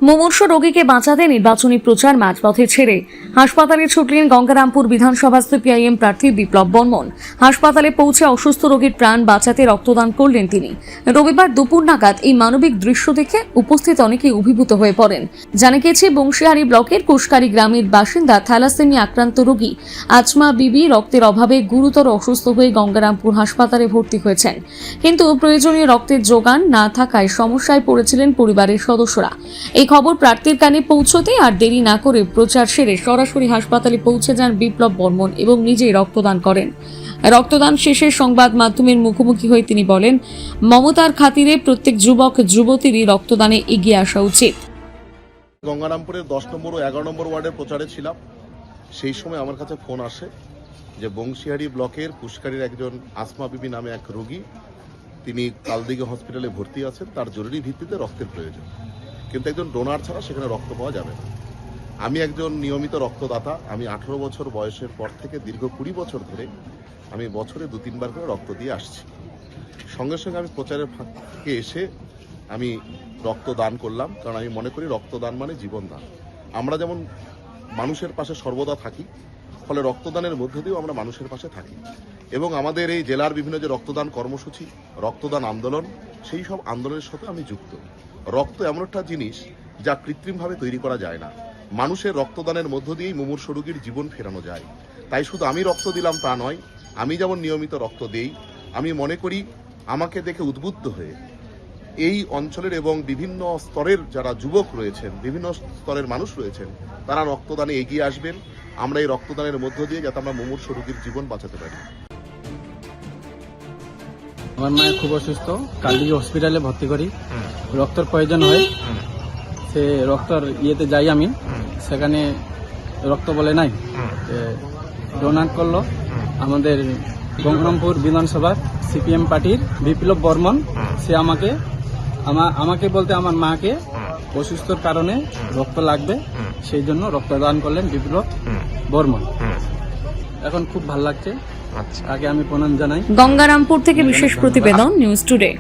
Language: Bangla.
মুমূর্ষ রোগীকে বাঁচাতে নির্বাচনী প্রচার মাঝপথে ছেড়ে হাসপাতালে ছুটলেন গঙ্গারামপুর বিধানসভা সিপিআইএম প্রার্থী বিপ্লব বর্মন। হাসপাতালে পৌঁছে অসুস্থ রোগীর প্রাণ বাঁচাতে রক্তদান করলেন তিনি। রবিবার দুপুর নাগাদ এই মানবিক দৃশ্য দেখে উপস্থিত অনেকেই অভিভূত হয়ে পড়েন। জানা গেছে, বংশীহারি ব্লকের কুশকারি গ্রামের বাসিন্দা থ্যালাসেমিয়া আক্রান্ত রোগী আজমা বিবি রক্তের অভাবে গুরুতর অসুস্থ হয়ে গঙ্গারামপুর হাসপাতালে ভর্তি হয়েছেন। কিন্তু প্রয়োজনীয় রক্তের যোগান না থাকায় সমস্যায় পড়েছিলেন পরিবারের সদস্যরা। এই খবর প্রার্থীর কানে পৌঁছতে আর দেরি না করে প্রচার সেরে সরাসরি হাসপাতালে পৌঁছে যান বিপ্লব বর্মন এবং নিজেই রক্তদান করেন। রক্তদান শেষে সংবাদ মাধ্যমের মুখোমুখি হয়ে তিনি বলেন, মমতার খাতিরে প্রত্যেক যুবক যুবতীরই রক্তদানে এগিয়ে আসা উচিত। গঙ্গারামপুরের 10 নম্বর ও 11 নম্বর ওয়ার্ডের প্রচারে ছিলাম। সেই সময় আমার কাছে ফোন আসে যে বংশীহারি ব্লকের কুশকারির একজন আসমা বিবি নামে এক রোগী, তিনি কালদিঘি হসপিটালে ভর্তি আছেন, তার জরুরি ভিত্তিতে রক্তের প্রয়োজন, কিন্তু একজন ডোনার ছাড়া সেখানে রক্ত পাওয়া যাবে না। আমি একজন নিয়মিত রক্তদাতা। আমি 18 বছর বয়সের পর থেকে দীর্ঘ 20 বছর ধরে আমি বছরে 2-3 বার করে রক্ত দিয়ে আসছি। সঙ্গে সঙ্গে আমি প্রচারের ফাঁকে এসে আমি রক্তদান করলাম, কারণ আমি মনে করি রক্তদান মানে জীবনদান। আমরা যেমন মানুষের পাশে সর্বদা থাকি, ফলে রক্তদানের মধ্য দিয়েও আমরা মানুষের পাশে থাকি। এবং আমাদের এই জেলার বিভিন্ন যে রক্তদান কর্মসূচি, রক্তদান আন্দোলন, সেই সব আন্দোলনের সাথে আমি যুক্ত। রক্ত এমন একটা জিনিস যা কৃত্রিমভাবে তৈরি করা যায় না। মানুষের রক্তদানের মধ্য দিয়েই মুমূর্ষ রোগীর জীবন ফেরানো যায়। তাই শুধু আমি রক্ত দিলাম তা নয়, আমি যেমন নিয়মিত রক্ত দেই, আমি মনে করি আমাকে দেখে উদ্বুদ্ধ হয়ে এই অঞ্চলের এবং বিভিন্ন স্তরের যারা যুবক রয়েছেন, বিভিন্ন স্তরের মানুষ রয়েছেন, তারা রক্তদানে এগিয়ে আসবেন। আমরা এই রক্তদানের মধ্য দিয়ে যাতে আমরা মুমূর্ষ রোগীর জীবন বাঁচাতে পারি। আমার মায়ের খুব অসুস্থ, কালদিঘি হসপিটালে ভর্তি করি, রক্তের প্রয়োজন হয়। সে রক্তর ইয়েতে যাই আমি, সেখানে রক্ত বলে নাই, ডোনেট করলো আমাদের গঙ্গারামপুর বিধানসভার সিপিএম পার্টির বিপ্লব বর্মন। সে আমাকে বলতে আমার মাকে অসুস্থর কারণে রক্ত লাগবে, সেই জন্য রক্তদান করলেন বিপ্লব বর্মন। এখন খুব ভালো লাগছে। আগে আমি প্রণাম জানাই। গঙ্গারামপুর থেকে বিশেষ প্রতিবেদন, নিউজ টুডে।